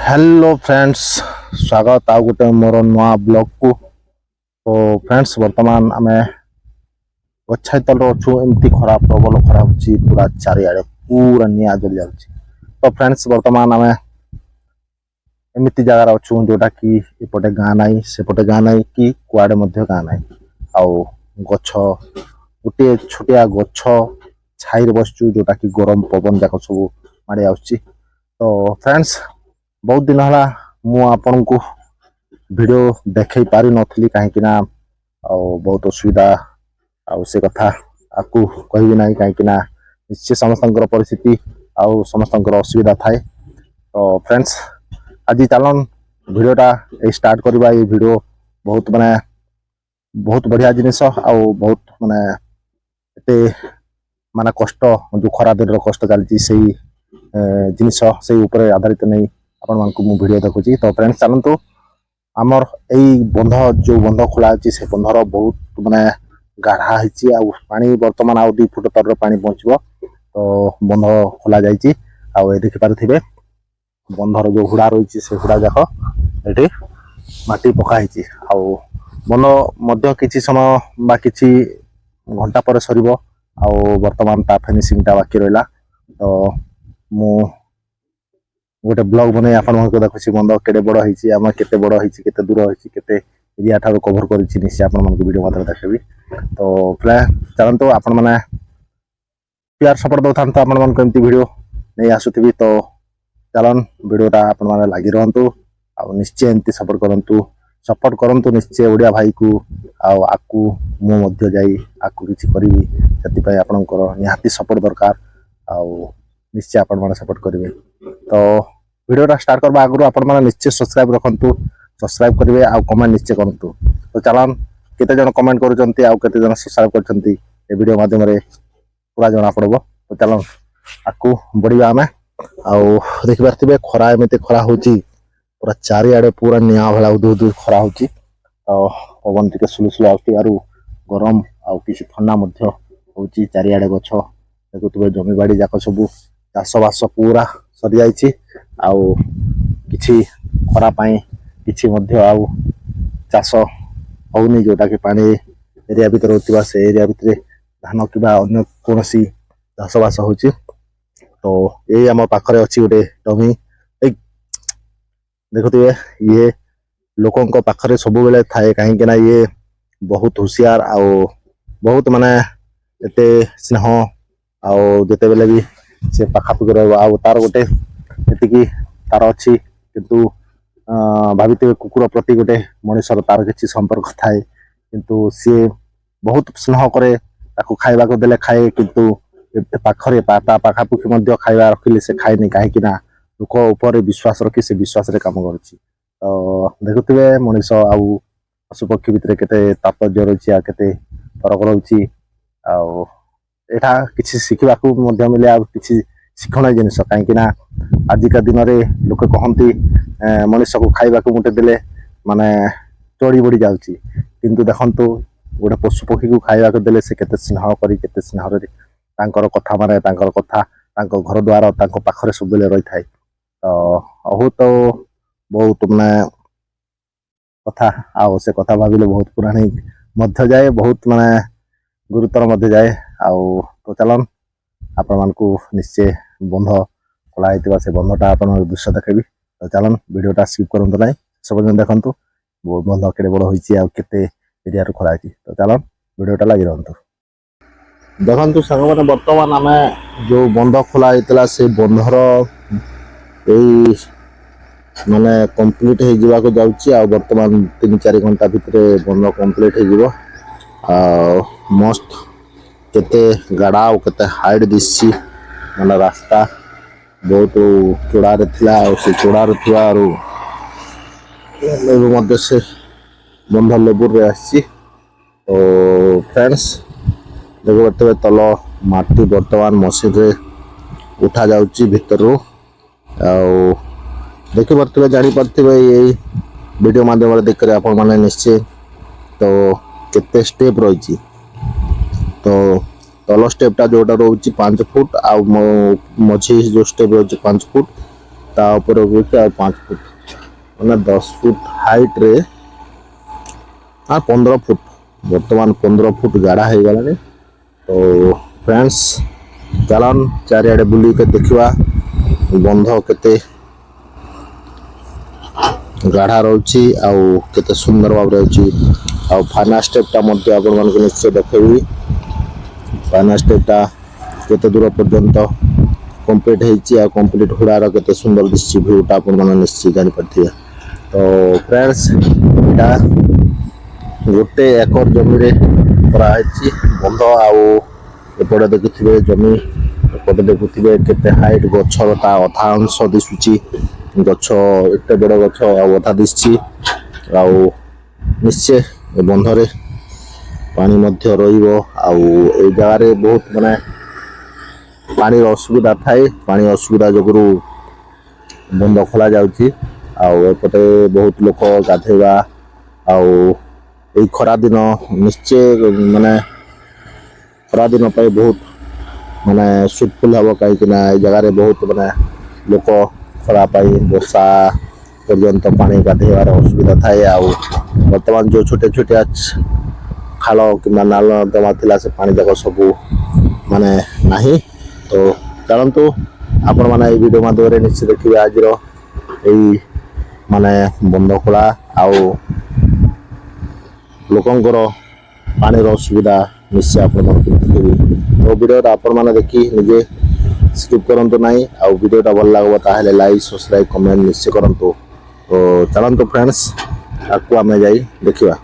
Hello friends, स्वागत आ गोटे मोर नुआ ब्लॉग को। तो फ्रेंड्स वर्तमान आम गछाई तल अच्छु। एमती खरा प्रबल खरा होची, पूरा चारिआडे पूरा निआ जली जाउची। तो फ्रेंड्स वर्तमान आम एमती जगार अच्छु जोटा कि एपटे गाँ नाई सेपटे गाँ नाई कि कुआडे मध्य गाँ नाई। आउ गछ गोटे छोटिया गछ छाई बसचु जोटा कि गरम पवन जाक सब माड़ी आउची। तो फ्रेंड्स बहुत दिन है मु आपन को वीडियो देखई पारि नथली कहीं ना बहुत असुविधा आउ से कथा आपको कहबी ना कहीं निश्चय समस्त परिस्थिति आउ समस्त असुविधा थाए। तो फ्रेंड्स आज चलन वीडियोटा स्टार्ट करवा। ये वीडियो बहुत माने बहुत बढ़िया जिनिस आउ बहुत माने एते माने कष्ट जो खरा दिन कष्ट चलती से जिनिस से ऊपर आधारित नहीं आपण मानकु मु वीडियो देखुची। तो फ्रेंड्स चलंतु आमर एई बंध जो बंध खोला अछि से बंधर बहुत माने गाढ़ा हिची आ पानी वर्तमान आ 2 फुट तर पानी पहुंचबो। तो बंध खोला जाईची आ ए देखि पारथिबे बंधर जो हुडा रहिची से हुडा जाको एठी माटी पका हिची आ बंध मध्य किछि समय बा किछि घंटा पर सरीबो आ वर्तमान ता फिनिशिंग ता बाकी रहला। तो मु गोटे ब्लॉग बने आपण मन को देखुची बंध केडे बड़ हिची आम केते बड़ हिची केते दूर हिची केते एरिया ठारो कवर करिछि निश्चय आपण मन को वीडियो मात्र देखेबी। तो चलंतु आपण माने प्यार सपोर्ट दउथान तो आपण मन को एमती वीडियो नै आसुथिबी। तो चलन वीडियोटा आपण माने लागि रहंतु आ निश्चय एमती सपोर्ट करंतु निश्चय ओडिया भाई को आकु मु मध्य जाई आकु किछि करिवि सेति पय आपनकर निहाती सपोर्ट दरकार आ निश्चय आपण माने सपोर्ट करिवे। तो वीडियोटा स्टार्ट करबा आगु आपण माने निश्चय सब्सक्राइब रखंतु, सब्सक्राइब करिवे आ कमेंट निश्चय करंतु। तो चलन केते जन कमेंट करूचंती आ केते जन सब्सक्राइब करचंती ए वीडियो माध्यम रे पूरा जना पड़बो। तो चलन आकु बढ़िया आमे आ देखि पारथिबे खरा एमिते खरा होची पूरा चारिआडे पूरा निया भला उदु उदु खरा होची। तो पवन टिके सुलुसुल आउती आरु गरम आ किछि ठंडा मध्य होची। चारिआडे गछ देखुतबे जमी बाड़ी जाक सब चाष बास पूरा सरी जाइछि आउ किछि खरा पाई किछि मध्य आउ चाष होउनी जोटा कि पानी एरिया भीतर होतिबा से एरिया भितरे धान किबा अन्य कोनोसी चाष बास होची। तो ये आम पाखरे अच्छी गोटे जमी देखुए ये लोकों पाखरे सब बेले थाए कहीं ना ये बहुत होशियार आउ बहुत माने एते स्नेह आउ जेते बेले भी से पाखापाखि रह आ तार गोटे एतिकी तार अच्छी किंतु भाविते कुकुर प्रति गोटे मनुष्यर तार किसी संपर्क थाए किंतु सी बहुत स्नेह करे ताको खाइबा को देले खाए किंतु पाखरे पाखापाखि मध्य खाइबा रखिले से खाएनी कहीं ना लोक ऊपर विश्वास रखी से विश्वास रे काम करुछि। तो देखुथिबे मनुष्य आउ पशु पक्षी भितर केते तात्पर्य रहिछि आ केते फरक रहुछि आ एठा किछि शिखिबा को मध्य मिले आ किछि शिखण जिनिस कहीं ना आजिका दिन रे लोक कहंती मनुष्य को खाइबा को मुटे देले माने चढ़ी बढ़ी जाउछि किंतु देखंतु गोटे पशु पक्षी को खाइबा को देले से केते स्नेह करी केते स्नेह रे तांकर कथा माने तांकर कथा तांकर घर द्वार तांकर पाखरे सब बेले रही थाए। तो बहुत माने कथा आओ से कथा भाविले बहुत पुरानी मध्य जाए बहुत माने गुरुतर मध्य जाए आउ। तो चलन आपण मानकु निश्चय बंध खोला हेतिबा से बंधटा आपण दृश्य देखेबी। तो चलन वीडियोटा स्किप करंतु नाही सब जन देखंतु बंध केडे बड़ होईची आ केते एरिया रो खोला हेची। तो चलन वीडियोटा लागि रहंतु देखंतु संग माने वर्तमान आमे जो बंध खोला हेतला से बंधर एई माने कंप्लीट हे जिवा को जाउची आ वर्तमान 3-4 घंटा भितरे बंध कंप्लीट हे जिवो आ मस्त केते गाड़ा और केते हाइट दिसी माने रास्ता बहुत चौड़ा रे थिला और से चौड़ा रे थिया आरो लेबु मध्य से बंध लेबुर रे आसी। तो फ्रेंड्स देखो बर्तमान तल माटी वर्तमान मशीन रे उठा जाउची भीतर आउ देखि बर्तमान जानि परथिबे ये वीडियो माध्यम रे देख रे आपण माने निश्चय तो केते स्टेप रहिची। तो तल स्टेपटा जोटा रोची 5 फुट आ मझी जो स्टेप रोची 5 फुट ତା ଉପରେ ରହୁଛି ଆଉ 5 ଫୁଟ ମାନେ 10 ଫୁଟ ହାଇଟ୍ରେ 15 ଫୁଟ ବର୍ତ୍ତମାନ 15 ଫୁଟ ଗାଢ଼ା ହେଇଗଲାଣି। ତ ଫ୍ରେଣ୍ଡସ୍ ଚାଲନ୍ ଚାରିଆଡ଼େ ବୁଲିକି ଦେଖିବା ବନ୍ଧ କେତେ ଗାଢ଼ା ରହୁଛି ଆଉ କେତେ ସୁନ୍ଦର ଭାବରେ ଅଛି। ଆଉ ଫାଇନାଲ ଷ୍ଟେପଟା ମଧ୍ୟ ଆପଣମାନଙ୍କୁ ନିଶ୍ଚୟ ଦେଖେଇବି। ଫାଇନାଲ ଷ୍ଟେପଟା କେତେ ଦୂର ପର୍ଯ୍ୟନ୍ତ କମ୍ପ୍ଲିଟ୍ ହେଇଛି ଆଉ କମ୍ପ୍ଲିଟ୍ ହୁଡ଼ାର କେତେ ସୁନ୍ଦର ଦିଶୁଛି ଭିୟୁଟା ଆପଣମାନେ ନିଶ୍ଚୟ ଜାଣିପାରିଥିବେ। ତ ଫ୍ରେଣ୍ଡସ୍ ଏଇଟା 1 ଏକର ଜମିରେ କରାହେଇଛି ବନ୍ଧ। ଆଉ ଏପଟେ ଦେଖୁଥିବେ ଜମି, ଏପଟେ ଦେଖୁଥିବେ କେତେ ହାଇଟ୍ ଗଛର ତା ଅଧା ଅଂଶ ଦିଶୁଛି। ଗଛ ଏତେ ବଡ଼ ଗଛ ଆଉ ଅଧା ଦିଶୁଛି। ଆଉ ନିଶ୍ଚୟ ଏ ବନ୍ଧରେ ପାଣି ମଧ୍ୟ ରହିବ। ଆଉ ଏଇ ଜାଗାରେ ବହୁତ ମାନେ ପାଣିର ଅସୁବିଧା ଥାଏ। ପାଣି ଅସୁବିଧା ଯୋଗୁଁ ବନ୍ଧ ଖୋଲା ଯାଉଛି। ଆଉ ଏପଟେ ବହୁତ ଲୋକ ଗାଧୋଇବା ଆଉ ଏଇ ଖରା ଦିନ ନିଶ୍ଚୟ ମାନେ ଖରାଦିନ ପାଇଁ ବହୁତ ମାନେ ସୁଟଫୁଲ୍ ହେବ, କାହିଁକିନା ଏଇ ଜାଗାରେ ବହୁତ ମାନେ ଲୋକ ଖରା ପାଇଁ ବର୍ଷା ପର୍ଯ୍ୟନ୍ତ ପାଣି ଗାଧୋଇବାର ଅସୁବିଧା ଥାଏ। ଆଉ ବର୍ତ୍ତମାନ ଯେଉଁ ଛୋଟିଆ ଛୋଟିଆ ଖାଲ କିମ୍ବା ନାଳ ନର୍ଦ୍ଦମା ଥିଲା ସେ ପାଣି ଯାକ ସବୁ ମାନେ ନାହିଁ। ତ ଚାଲନ୍ତୁ ଆପଣମାନେ ଏଇ ଭିଡ଼ିଓ ମାଧ୍ୟମରେ ନିଶ୍ଚୟ ଦେଖିବେ ଆଜିର ଏଇ ମାନେ ବନ୍ଧ ଖୋଳା ଆଉ ଲୋକଙ୍କର ପାଣିର ଅସୁବିଧା ନିଶ୍ଚୟ ଆପଣମାନଙ୍କୁ ଦେଖେଇବି। ତ ଭିଡ଼ିଓଟା ଆପଣମାନେ ଦେଖି ନିଜେ ସ୍କିପ୍ କରନ୍ତୁ ନାହିଁ। ଆଉ ଭିଡ଼ିଓଟା ଭଲ ଲାଗିବ ତାହେଲେ ଲାଇକ୍ ସବସ୍କ୍ରାଇବ୍ କମେଣ୍ଟ ନିଶ୍ଚୟ କରନ୍ତୁ। ତ ଚାଲନ୍ତୁ ଫ୍ରେଣ୍ଡସ୍ ଆଗକୁ ଆମେ ଯାଇ ଦେଖିବା।